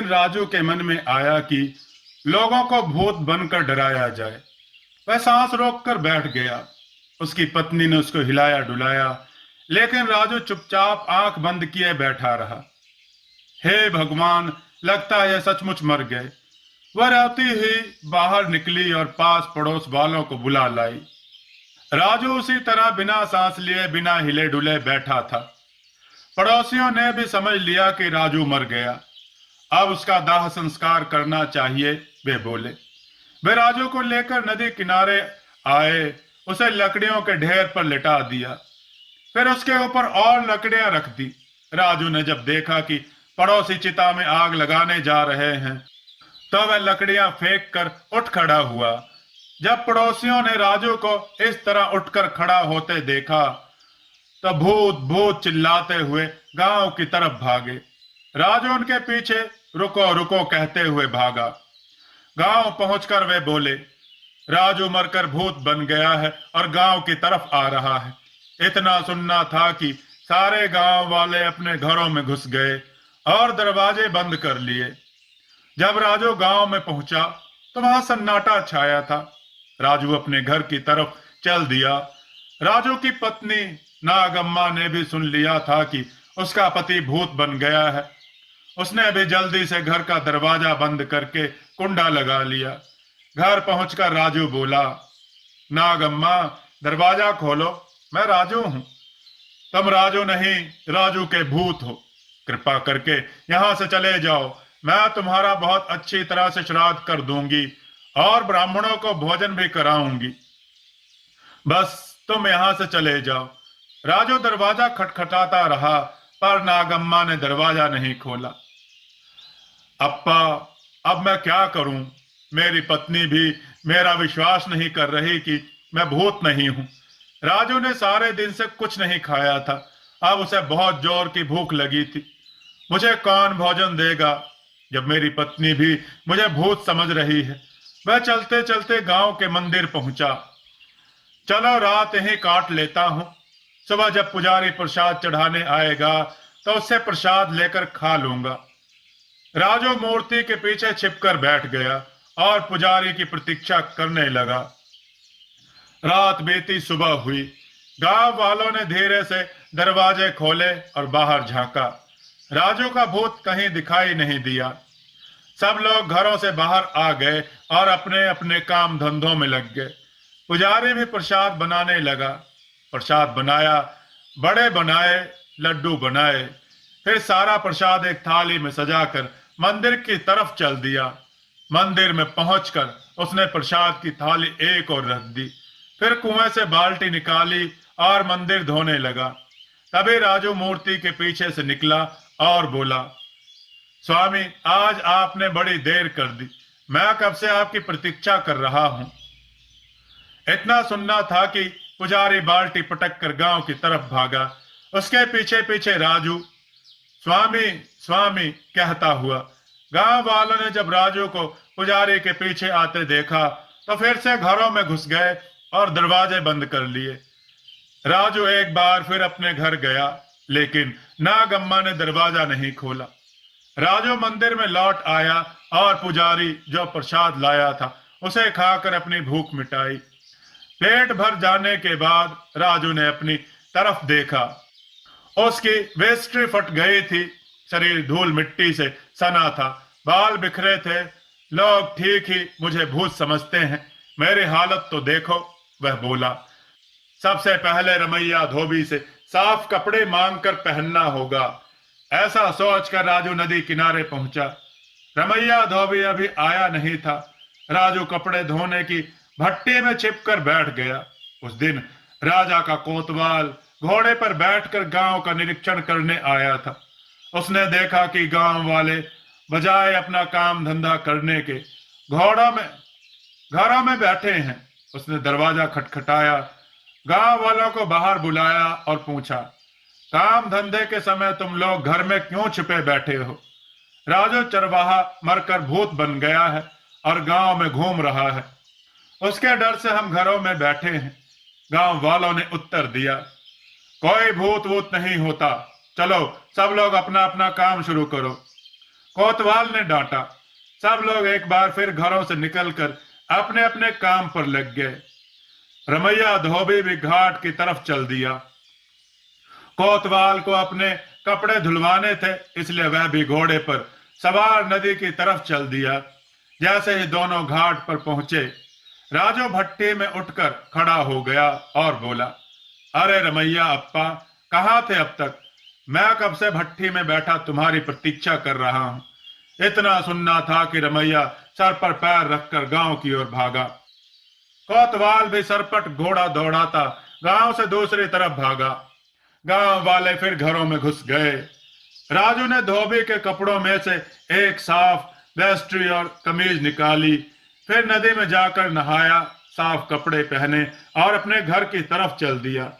दिन राजू के मन में आया कि लोगों को भूत बनकर डराया जाए। वह सांस रोककर बैठ गया। उसकी पत्नी ने उसको हिलाया डुलाया, लेकिन राजू चुपचाप आंख बंद किए बैठा रहा। हे भगवान, लगता है यह सचमुच मर गए। वह रोती ही बाहर निकली और पास पड़ोस वालों को बुला लाई। राजू उसी तरह बिना सांस लिए बिना हिले डुले बैठा था। पड़ोसियों ने भी समझ लिया कि राजू मर गया। अब उसका दाह संस्कार करना चाहिए, वे बोले। वे राजू को लेकर नदी किनारे आए, उसे लकड़ियों के ढेर पर लिटा दिया, फिर उसके ऊपर और लकड़ियां रख दी। राजू ने जब देखा कि पड़ोसी चिता में आग लगाने जा रहे हैं, तो वह लकड़ियां फेंक कर उठ खड़ा हुआ। जब पड़ोसियों ने राजू को इस तरह उठकर खड़ा होते देखा, तो भूत भूत चिल्लाते हुए गांव की तरफ भागे। राजू उनके पीछे रुको रुको कहते हुए भागा। गांव पहुंचकर वे बोले, राजू मरकर भूत बन गया है और गांव की तरफ आ रहा है। इतना सुनना था कि सारे गांव वाले अपने घरों में घुस गए और दरवाजे बंद कर लिए। जब राजू गांव में पहुंचा तो वहां सन्नाटा छाया था। राजू अपने घर की तरफ चल दिया। राजू की पत्नी नागम्मा ने भी सुन लिया था कि उसका पति भूत बन गया है। उसने भी जल्दी से घर का दरवाजा बंद करके कुंडा लगा लिया। घर पहुंचकर राजू बोला, नागम्मा, दरवाजा खोलो, मैं राजू हूं। तुम राजू नहीं, राजू के भूत हो। कृपा करके यहां से चले जाओ। मैं तुम्हारा बहुत अच्छी तरह से श्राद्ध कर दूंगी और ब्राह्मणों को भोजन भी कराऊंगी। बस तुम यहां से चले जाओ। राजू दरवाजा खटखटाता रहा, पर नागम्मा ने दरवाजा नहीं खोला। अप्पा, अब मैं क्या करूं? मेरी पत्नी भी मेरा विश्वास नहीं कर रही कि मैं भूत नहीं हूं। राजू ने सारे दिन से कुछ नहीं खाया था। अब उसे बहुत जोर की भूख लगी थी। मुझे कौन भोजन देगा जब मेरी पत्नी भी मुझे भूत समझ रही है? वह चलते चलते गांव के मंदिर पहुंचा। चलो रात यहीं काट लेता हूं। सुबह जब पुजारी प्रसाद चढ़ाने आएगा तो उससे प्रसाद लेकर खा लूंगा। राजू मूर्ति के पीछे छिपकर बैठ गया और पुजारी की प्रतीक्षा करने लगा। रात बीती, सुबह हुई। गांव वालों ने धीरे से दरवाजे खोले और बाहर झांका। राजू का भूत कहीं दिखाई नहीं दिया। सब लोग घरों से बाहर आ गए और अपने अपने काम धंधों में लग गए। पुजारी भी प्रसाद बनाने लगा। प्रसाद बनाया, बड़े बनाए, लड्डू बनाए, फिर सारा प्रसाद एक थाली में सजाकर मंदिर की तरफ चल दिया। मंदिर में पहुंचकर उसने प्रसाद की थाली एक और रख दी, फिर कुएं से बाल्टी निकाली और मंदिर धोने लगा। तभी राजू मूर्ति के पीछे से निकला और बोला, स्वामी, आज आपने बड़ी देर कर दी। मैं कब से आपकी प्रतीक्षा कर रहा हूं। इतना सुनना था कि पुजारी बाल्टी पटक कर गांव की तरफ भागा। उसके पीछे पीछे राजू स्वामी स्वामी कहता हुआ। गांव वालों ने जब राजू को पुजारी के पीछे आते देखा तो फिर से घरों में घुस गए और दरवाजे बंद कर लिए। राजू एक बार फिर अपने घर गया, लेकिन नागम्मा ने दरवाजा नहीं खोला। राजू मंदिर में लौट आया और पुजारी जो प्रसाद लाया था उसे खाकर अपनी भूख मिटाई। पेट भर जाने के बाद राजू ने अपनी तरफ देखा। उसकी वेस्ट्री फट गई थी, शरीर धूल मिट्टी से सना था, बाल बिखरे थे। लोग ठीक ही मुझे भूत समझते हैं, मेरी हालत तो देखो, वह बोला। सबसे पहले रमैया धोबी से साफ कपड़े मांग कर पहनना होगा। ऐसा सोचकर राजू नदी किनारे पहुंचा। रमैया धोबी अभी आया नहीं था। राजू कपड़े धोने की भट्टी में छिपकर बैठ गया। उस दिन राजा का कोतवाल घोड़े पर बैठकर गांव का निरीक्षण करने आया था। उसने देखा कि गांव वाले बजाय अपना काम धंधा करने के घरों में बैठे हैं। उसने दरवाजा खटखटाया, गांव वालों को बाहर बुलाया और पूछा, काम धंधे के समय तुम लोग घर में क्यों छुपे बैठे हो? राजू चरवाहा मरकर भूत बन गया है और गांव में घूम रहा है, उसके डर से हम घरों में बैठे हैं। गांव वालों ने उत्तर दिया, कोई भूत वूत नहीं होता, चलो सब लोग अपना अपना काम शुरू करो। कोतवाल ने डांटा। सब लोग एक बार फिर घरों से निकलकर अपने अपने काम पर लग गए। रमैया धोबी भी घाट की तरफ चल दिया। कोतवाल को अपने कपड़े धुलवाने थे, इसलिए वह भी घोड़े पर सवार नदी की तरफ चल दिया। जैसे ही दोनों घाट पर पहुंचे, राजू भट्टी में उठकर खड़ा हो गया और बोला, अरे रमैया अप्पा, कहाँ थे अब तक? मैं कब से भट्टी में बैठा तुम्हारी प्रतीक्षा कर रहा हूं। इतना सुनना था कि रमैया सर पर पैर रखकर गांव की ओर भागा। कोतवाल भी सरपट घोड़ा दौड़ाता गांव से दूसरी तरफ भागा। गांव वाले फिर घरों में घुस गए। राजू ने धोबी के कपड़ों में से एक साफ वेस्ट्री और कमीज निकाली, फिर नदी में जाकर नहाया, साफ कपड़े पहने और अपने घर की तरफ चल दिया।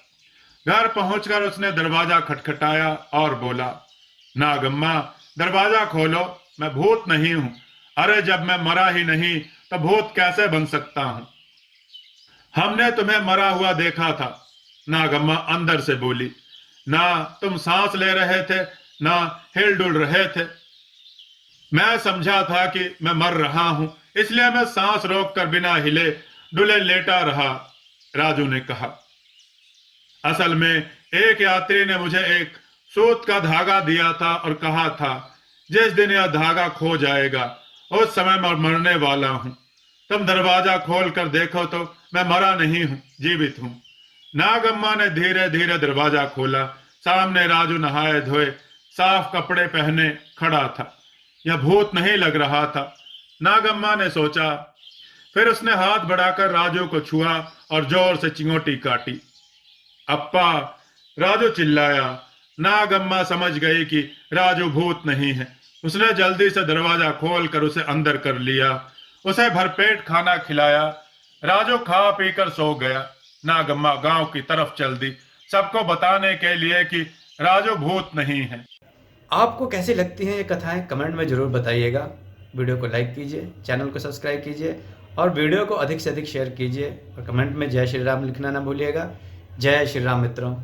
घर पहुंचकर उसने दरवाजा खटखटाया और बोला, नागम्मा, दरवाजा खोलो, मैं भूत नहीं हूं। अरे जब मैं मरा ही नहीं तो भूत कैसे बन सकता हूं? हमने तुम्हें मरा हुआ देखा था, नागम्मा अंदर से बोली। ना तुम सांस ले रहे थे, ना हिल डुल रहे थे। मैं समझा था कि मैं मर रहा हूं, इसलिए मैं सांस रोककर बिना हिले डुले लेटा रहा, राजू ने कहा। असल में एक यात्री ने मुझे एक सूत का धागा दिया था और कहा था, जिस दिन यह धागा खो जाएगा उस समय मैं मरने वाला हूं। तुम दरवाजा खोल कर देखो तो मैं मरा नहीं हूं, जीवित हूं। नागम्मा ने धीरे धीरे दरवाजा खोला। सामने राजू नहाए धोए, साफ कपड़े पहने खड़ा था। यह भूत नहीं लग रहा था, नागम्मा ने सोचा। फिर उसने हाथ बढ़ाकर राजू को छुआ और जोर से चिंगोटी काटी। अप्पा, राजू चिल्लाया। नागम्मा समझ गई कि राजू भूत नहीं है। उसने जल्दी से दरवाजा खोलकर उसे अंदर कर लिया। उसे भरपेट खाना खिलाया। राजू खा पीकर सो गया। नागम्मा गांव की तरफ चल दी, सबको बताने के लिए कि राजू भूत नहीं है। आपको कैसी लगती हैं ये कथाएं कमेंट में ज़रूर बताइएगा। वीडियो को लाइक कीजिए, चैनल को सब्सक्राइब कीजिए और वीडियो को अधिक से अधिक शेयर कीजिए और कमेंट में जय श्री राम लिखना ना भूलिएगा। जय श्री राम मित्रों।